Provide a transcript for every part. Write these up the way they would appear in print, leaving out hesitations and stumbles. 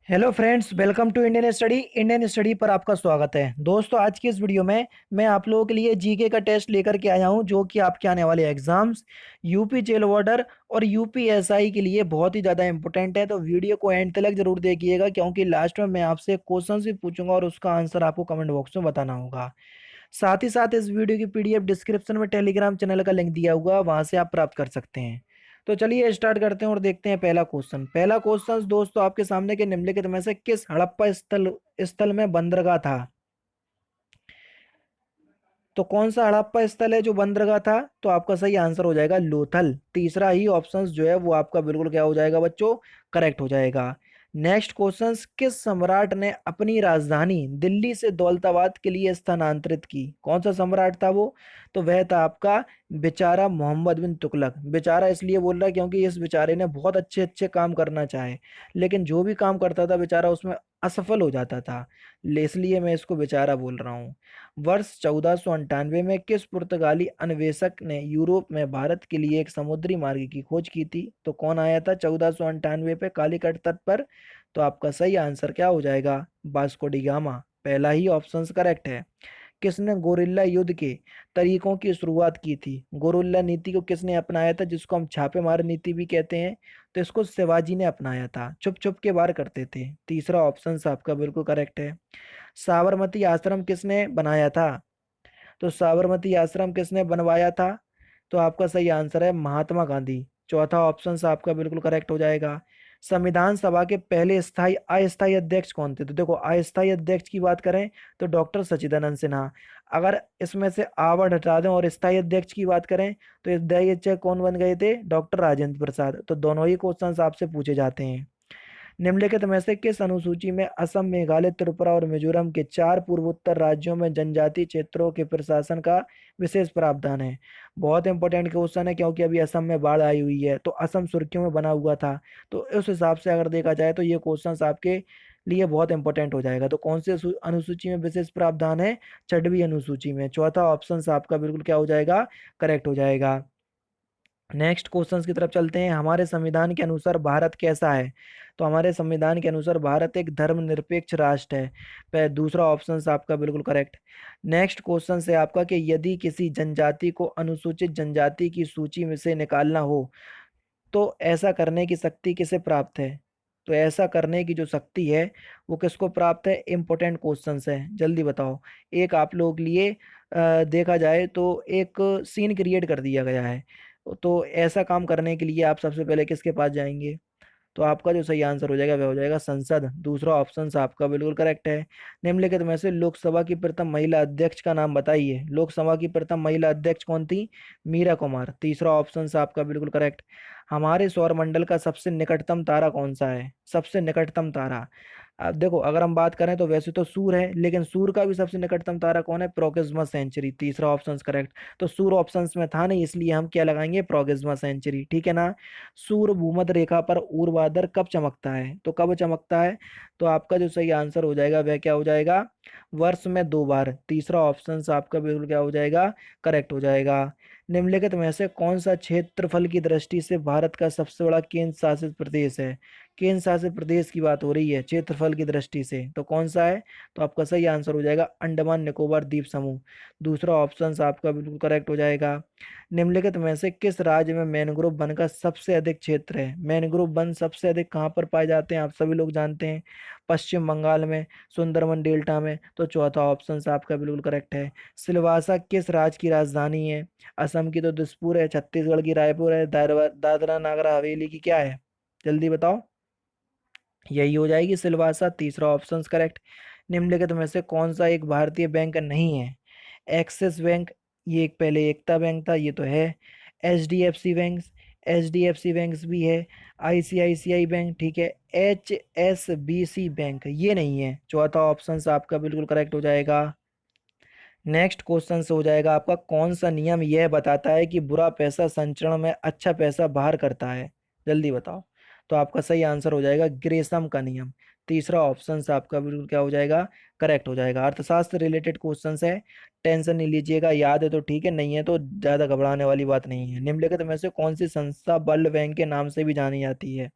Hello friends, welcome to Indian study पर आपका स्वागत है। दोस्तों, आज की इस वीडियो में मैं आप लोगों के लिए जीके का टेस्ट लेकर के आया हूं, जो कि आपके आने वाले एग्जाम्स यूपी जेल वार्डर और यूपीएसआई के लिए बहुत ही ज़्यादा इंपॉर्टेंट है। तो वीडियो को एंड तक जरूर देखिएगा, क्योंकि लास्ट में मैं आपसे क्वेश्चन भी पूछूंगा और उसका आंसर आपको कमेंट बॉक्स में बताना होगा। साथ ही साथ इस वीडियो की पीडीएफ डिस्क्रिप्शन में टेलीग्राम चैनल का लिंक दिया हुआ है, वहां से आप प्राप्त कर सकते हैं। तो चलिए स्टार्ट करते हैं और देखते हैं पहला क्वेश्चन दोस्तों आपके सामने के निम्नलिखित में से किस हड़प्पा स्थल स्थल में बंदरगाह था। तो कौन सा हड़प्पा स्थल है जो बंदरगाह था? तो आपका सही आंसर हो जाएगा लोथल। तीसरा ही ऑप्शन जो है वो आपका बिल्कुल क्या हो जाएगा बच्चों, करेक्ट हो जाएगा। नेक्स्ट क्वेश्चन, किस सम्राट ने अपनी राजधानी दिल्ली से दौलताबाद के लिए स्थानांतरित की? कौन सा सम्राट था वो? तो वह था आपका बेचारा मोहम्मद बिन तुगलक। बेचारा इसलिए बोल रहा है क्योंकि इस बेचारे ने बहुत अच्छे अच्छे काम करना चाहे, लेकिन जो भी काम करता था बेचारा उसमें असफल हो जाता था, इसलिए मैं इसको बेचारा बोल रहा हूँ। वर्ष 1498 में किस पुर्तगाली अन्वेषक ने यूरोप में भारत के लिए एक समुद्री मार्ग की खोज की थी? तो कौन आया था 1498 पे कालीकट तट पर? तो आपका सही आंसर क्या हो जाएगा? Vasco D gamma. पहला ही ऑप्शन करेक्ट है। किसने गोरिल्ला युद्ध के तरीकों की शुरुआत की थी? गोरिल्ला नीति को किसने अपनाया था, जिसको हम छापेमार नीति भी कहते हैं? तो इसको शिवाजी ने अपनाया था, छुप छुप के वार करते थे। तीसरा ऑप्शन आपका बिल्कुल करेक्ट है। साबरमती आश्रम किसने बनाया था? तो साबरमती आश्रम किसने बनवाया था? तो आपका सही आंसर है महात्मा गांधी। चौथा ऑप्शन आपका बिल्कुल करेक्ट हो जाएगा। संविधान सभा के पहले स्थायी अस्थायी अध्यक्ष कौन थे? तो देखो, अस्थायी अध्यक्ष की बात करें तो डॉक्टर सच्चिदानंद सिन्हा। अगर इसमें से आवड़ हटा दें और स्थायी अध्यक्ष की बात करें तो स्थायी अध्यक्ष कौन बन गए थे? डॉक्टर राजेंद्र प्रसाद। तो दोनों ही क्वेश्चन आपसे पूछे जाते हैं। निम्नलिखित में से किस अनुसूची में असम, मेघालय, त्रिपुरा और मिजोरम के चार पूर्वोत्तर राज्यों में जनजातीय क्षेत्रों के प्रशासन का विशेष प्रावधान है? बहुत इंपॉर्टेंट क्वेश्चन है, क्योंकि अभी असम में बाढ़ आई हुई है, तो असम सुर्खियों में बना हुआ था। तो उस हिसाब से अगर देखा जाए तो ये क्वेश्चन आपके लिए बहुत इंपॉर्टेंट हो जाएगा। तो कौन से अनुसूची में विशेष प्रावधान है? छठवीं अनुसूची में। चौथा ऑप्शन आपका बिल्कुल क्या हो जाएगा? करेक्ट हो जाएगा। नेक्स्ट क्वेश्चंस की तरफ चलते हैं। हमारे संविधान के अनुसार भारत कैसा है? तो हमारे संविधान के अनुसार भारत एक धर्मनिरपेक्ष राष्ट्र है। दूसरा ऑप्शन आपका बिल्कुल करेक्ट। नेक्स्ट क्वेश्चन है आपका कि यदि किसी जनजाति को अनुसूचित जनजाति की सूची में से निकालना हो तो ऐसा करने की शक्ति किसे प्राप्त है? तो ऐसा करने की जो शक्ति है वो किसको प्राप्त है? इंपॉर्टेंट क्वेश्चंस है, जल्दी बताओ। एक आप लोगों के लिए देखा जाए तो एक सीन क्रिएट कर दिया गया है। तो ऐसा काम करने के लिए आप सबसे पहले किसके पास जाएंगे? तो आपका जो सही आंसर हो जाएगा वह हो जाएगा संसद। दूसरा ऑप्शन आपका बिल्कुल करेक्ट है। निम्नलिखित में से लोकसभा की प्रथम महिला अध्यक्ष का नाम बताइए। लोकसभा की प्रथम महिला अध्यक्ष कौन थी? मीरा कुमार। तीसरा ऑप्शन आपका बिल्कुल करेक्ट। हमारे सौर मंडल का सबसे निकटतम तारा कौन सा है? सबसे निकटतम तारा, अब देखो, अगर हम बात करें तो वैसे तो सूर्य है, लेकिन सूर्य का भी सबसे निकटतम तारा कौन है? Proxima Centauri. तीसरा ऑप्शन करेक्ट। तो सूर्य ऑप्शंस में था नहीं, इसलिए हम क्या लगाएंगे? प्रोक्सिमा सेंचुरी, ठीक है ना। सूर्य भूमध्य रेखा पर ऊर्ध्वाधर कब चमकता है? तो कब चमकता है? तो आपका जो सही आंसर हो जाएगा वह क्या हो जाएगा? वर्ष में 2 बार। तीसरा ऑप्शन आपका बिल्कुल क्या हो जाएगा? करेक्ट हो जाएगा। निम्नलिखित में से कौन सा क्षेत्रफल की दृष्टि से भारत का सबसे बड़ा केंद्र शासित प्रदेश है? केंद्र शासित प्रदेश की बात हो रही है क्षेत्रफल की दृष्टि से, तो कौन सा है? तो आपका सही आंसर हो जाएगा अंडमान निकोबार द्वीप समूह। दूसरा ऑप्शन आपका बिल्कुल करेक्ट हो जाएगा। निम्नलिखित में से किस राज्य में मैंग्रोव वन का सबसे अधिक क्षेत्र है? मैंग्रोव वन सबसे अधिक कहाँ पर पाए जाते हैं? आप सभी लोग जानते हैं, पश्चिम बंगाल में, सुंदरबन डेल्टा में। तो चौथा ऑप्शन आपका बिल्कुल करेक्ट है। सिलवासा किस राज्य की राजधानी है? असम की तो दिसपुर है, छत्तीसगढ़ की रायपुर है, दादरा नागर हवेली की क्या है? जल्दी बताओ। यही हो जाएगी सिलवासा। तीसरा ऑप्शन करेक्ट। निम्नलिखित में से कौन सा एक भारतीय बैंक नहीं है? एक्सिस बैंक, ये एक पहले एकता बैंक था, ये तो है। H D F C bank भी है। आईसीआईसीआई बैंक, ठीक है। HSBC बैंक, ये नहीं है। चौथा ऑप्शन आपका बिल्कुल करेक्ट हो जाएगा। नेक्स्ट क्वेश्चन हो जाएगा आपका, कौन सा नियम यह बताता है कि बुरा पैसा संचरण में अच्छा पैसा बाहर करता है? जल्दी बताओ। तो आपका सही आंसर हो जाएगा ग्रेसम का नियम। तीसरा ऑप्शन आपका बिल्कुल क्या हो जाएगा? करेक्ट हो जाएगा। अर्थशास्त्र रिलेटेड क्वेश्चन है, टेंशन नहीं लीजिएगा, याद है तो ठीक है, नहीं है तो ज्यादा घबराने वाली बात नहीं है। निम्नलिखित में से कौन सी संस्था वर्ल्ड बैंक के नाम से भी जानी जाती है?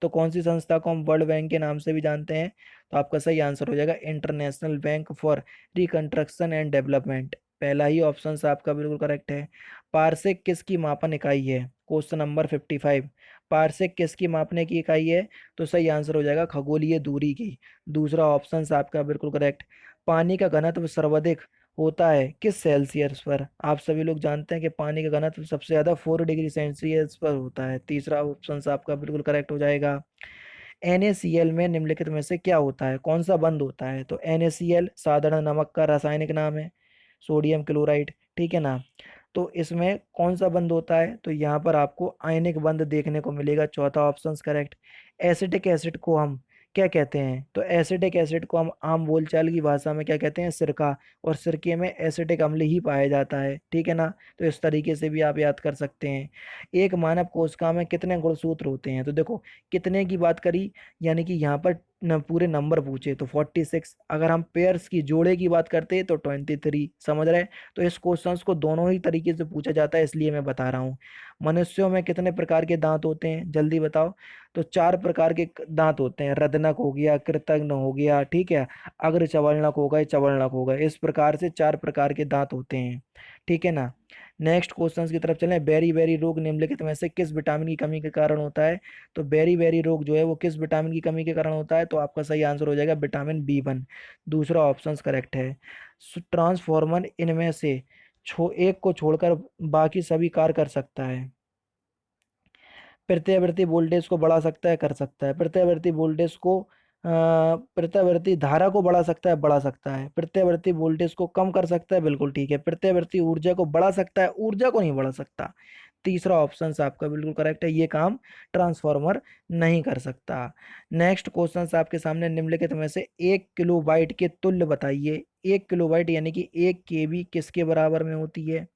तो कौन सी संस्था को हम वर्ल्ड बैंक के नाम से भी जानते हैं? तो आपका सही आंसर हो जाएगा international bank for reconstruction and development. पहला ही ऑप्शन आपका बिल्कुल करेक्ट है। पारसेक किसकी मापन इकाई है? Question number 55। पारसेक किसकी मापने की इकाई है? तो सही आंसर हो जाएगा खगोलीय दूरी की। दूसरा ऑप्शन आपका बिल्कुल करेक्ट। पानी का घनत्व सर्वाधिक होता है किस सेल्सियस पर? आप सभी लोग जानते हैं कि पानी का घनत्व सबसे ज्यादा 4 डिग्री सेल्सियस पर होता है। तीसरा ऑप्शन आपका बिल्कुल करेक्ट हो जाएगा। NaCl में निम्नलिखित में से क्या होता है? कौन सा बंध होता है? तो NaCl साधारण नमक का रासायनिक नाम है, सोडियम क्लोराइड, ठीक है ना। तो इसमें कौन सा बंध होता है? तो यहाँ पर आपको आयनिक बंध देखने को मिलेगा। चौथा ऑप्शन करेक्ट। एसिटिक एसिड को हम क्या कहते हैं? तो एसिटिक एसिड को हम आम बोलचाल की भाषा में क्या कहते हैं? सिरका। और सिरके में एसिटिक अम्ल ही पाया जाता है, ठीक है ना। तो इस तरीके से भी आप याद कर सकते हैं। एक मानव कोशिका में कितने गुणसूत्र होते हैं? तो देखो कितने की बात करी, यानी कि यहाँ पर पूरे नंबर पूछे तो 46। अगर हम पेयर्स की जोड़े की बात करते हैं तो 23। समझ रहे हैं? तो इस क्वेश्चंस को दोनों ही तरीके से पूछा जाता है, इसलिए मैं बता रहा हूँ। मनुष्यों में कितने प्रकार के दांत होते हैं? जल्दी बताओ। तो 4 प्रकार के दांत होते हैं। रदनक हो गया, कृतघ्न हो गया, ठीक है, अग्र चवलनक हो गए, चवलनक हो गए। इस प्रकार से 4 प्रकार के दांत होते हैं, ठीक है ना। नेक्स्ट क्वेश्चंस की तरफ चलें। बेरी बेरी रोग निम्नलिखित में से किस विटामिन की कमी के कारण होता है? तो बेरी बेरी रोग जो है वो किस विटामिन की कमी के कारण होता है? तो आपका सही आंसर हो जाएगा विटामिन B1। दूसरा ऑप्शन करेक्ट है। ट्रांसफॉर्मर इनमें से एक को छोड़कर बाकी सभी कार्य कर सकता है। प्रत्यावर्ती वोल्टेज को बढ़ा सकता है, कर सकता है। प्रत्यावर्ती वोल्टेज को प्रत्यावर्ती धारा को बढ़ा सकता है। प्रत्यावर्ती वोल्टेज को कम कर सकता है, बिल्कुल ठीक है। प्रत्यावर्ती ऊर्जा को बढ़ा सकता है, ऊर्जा को नहीं बढ़ा सकता। तीसरा ऑप्शन आपका बिल्कुल करेक्ट है, ये काम ट्रांसफार्मर नहीं कर सकता। नेक्स्ट क्वेश्चन आपके सामने निम्नलिखित में से 1 किलोबाइट के तुल्य बताइए। 1 किलोबाइट यानी कि 1 KB किसके बराबर में होती है?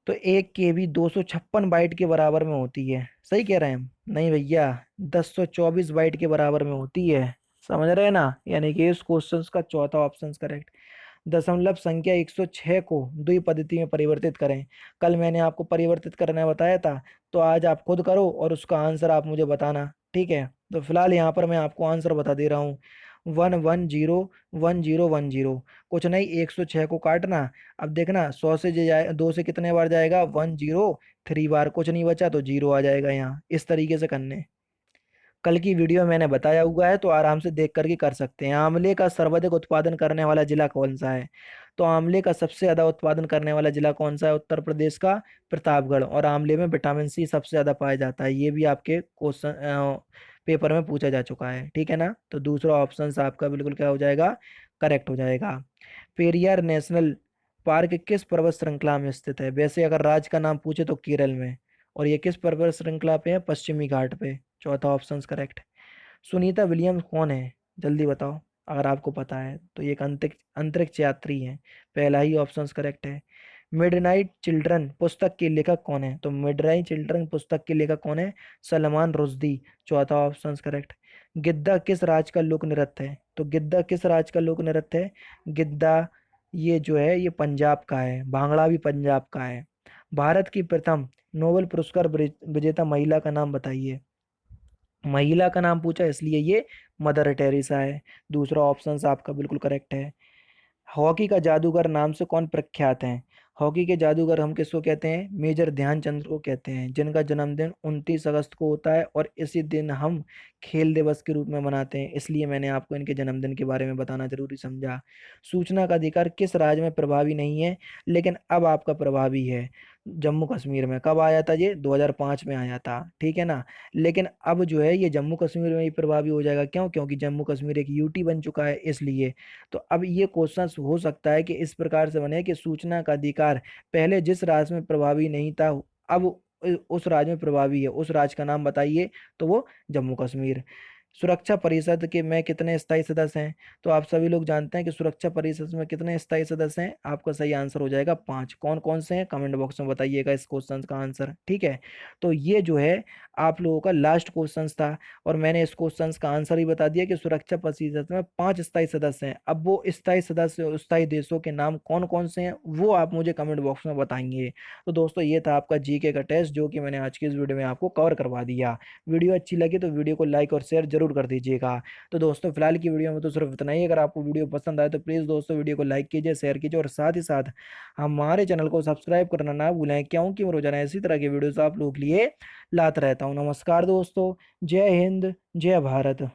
तो 1 KB 256 बाइट के बराबर में होती है। सही कह रहे हैं हम? नहीं भैया, 1024 बाइट के बराबर में होती है। समझ रहे हैं ना? यानी कि इस क्वेश्चन का चौथा ऑप्शन करेक्ट। दशमलव संख्या 106 को द्विपदिति में परिवर्तित करें। कल मैंने आपको परिवर्तित करना बताया था, तो आज आप खुद करो और उसका आंसर आप मुझे बताना, ठीक है। तो फिलहाल यहाँ पर मैं आपको आंसर बता दे रहा हूँ। 1101010। कुछ नहीं, 106 को काटना। अब देखना 100 से जाए 2 से कितने बार जाएगा? 103 बार। कुछ नहीं बचा तो जीरो आ जाएगा यहाँ। इस तरीके से करने। कल की वीडियो मैंने बताया हुआ है, तो आराम से देख करके कर सकते हैं। आंवले का सर्वाधिक उत्पादन करने वाला जिला कौन सा है? तो आंवले का सबसे ज्यादा उत्पादन करने वाला जिला कौन सा है? उत्तर प्रदेश का प्रतापगढ़। और आंवले में विटामिन सी सबसे ज्यादा पाया जाता है, ये भी आपके क्वेश्चन पेपर में पूछा जा चुका है, ठीक है ना। तो दूसरा ऑप्शन आपका बिल्कुल क्या हो जाएगा? करेक्ट हो जाएगा। पेरियार नेशनल पार्क किस पर्वत श्रृंखला में स्थित है? वैसे अगर राज्य का नाम पूछे तो केरल में। और ये किस पर्वत श्रृंखला पे है? पश्चिमी घाट पे। चौथा ऑप्शन करेक्ट। सुनीता विलियम्स कौन है? जल्दी बताओ। अगर आपको पता है तो ये एक अंतरिक्ष अंतरिक्ष यात्री है। पहला ही ऑप्शन करेक्ट है। मिडनाइट चिल्ड्रन पुस्तक के लेखक कौन है? तो मिडनाइट चिल्ड्रन पुस्तक के लेखक कौन है? सलमान रुश्दी। चौथा ऑप्शन करेक्ट। गिद्दा किस राज्य का लोक नृत्य है? तो गिद्दा किस राज्य का लोक नृत्य है? गिद्दा ये जो है ये पंजाब का है। भांगड़ा भी पंजाब का है। भारत की प्रथम नोबेल पुरस्कार विजेता महिला का नाम बताइए। महिला का नाम पूछा इसलिए ये मदर टेरेसा है। दूसरा ऑप्शन आपका बिल्कुल करेक्ट है। हॉकी का जादूगर नाम से कौन प्रख्यात है? हॉकी के जादूगर हम किसको कहते हैं? मेजर ध्यानचंद्र को कहते हैं, जिनका जन्मदिन 29 अगस्त को होता है और इसी दिन हम खेल दिवस के रूप में मनाते हैं। इसलिए मैंने आपको इनके जन्मदिन के बारे में बताना जरूरी समझा। सूचना का अधिकार किस राज्य में प्रभावी नहीं है, लेकिन अब आपका प्रभावी है? जम्मू कश्मीर में। कब आया था ये? 2005 में आया था, ठीक है ना। लेकिन अब जो है ये जम्मू कश्मीर में ही प्रभावी हो जाएगा। क्यों? क्योंकि जम्मू कश्मीर एक यूटी बन चुका है, इसलिए। तो अब ये क्वेश्चन हो सकता है कि इस प्रकार से बने कि सूचना का अधिकार पहले जिस राज्य में प्रभावी नहीं था, अब उस राज्य में प्रभावी है। उस राज्य का नाम बताइए। तो वो जम्मू कश्मीर। सुरक्षा परिषद के में कितने स्थायी सदस्य हैं? तो आप सभी लोग जानते हैं कि सुरक्षा परिषद में कितने स्थायी सदस्य हैं। आपका सही आंसर हो जाएगा 5। कौन कौन से हैं कमेंट बॉक्स में बताइएगा इस क्वेश्चन का आंसर, ठीक है। तो ये जो है आप लोगों का लास्ट क्वेश्चन था, और मैंने इस क्वेश्चन का आंसर ही बता दिया कि सुरक्षा परिषद में 5 स्थायी सदस्य हैं। अब वो स्थायी सदस्य स्थायी देशों के नाम कौन कौन से हैं वो आप मुझे कमेंट बॉक्स में बताएंगे। तो दोस्तों ये था आपका जीके का टेस्ट जो कि मैंने आज की इस वीडियो में आपको कवर करवा दिया। वीडियो अच्छी लगी तो वीडियो को लाइक और शेयर जरूर कर दीजिएगा। तो दोस्तों फिलहाल की वीडियो में तो सिर्फ इतना ही। अगर आपको वीडियो पसंद आए तो प्लीज़ दोस्तों वीडियो को लाइक कीजिए, शेयर कीजिए, और साथ ही साथ हमारे चैनल को सब्सक्राइब करना ना भूलें, क्योंकि मैं रोजाना इसी तरह के वीडियोस आप लोगों के लिए लाता रहता हूँ। नमस्कार दोस्तों, जय हिंद, जय भारत।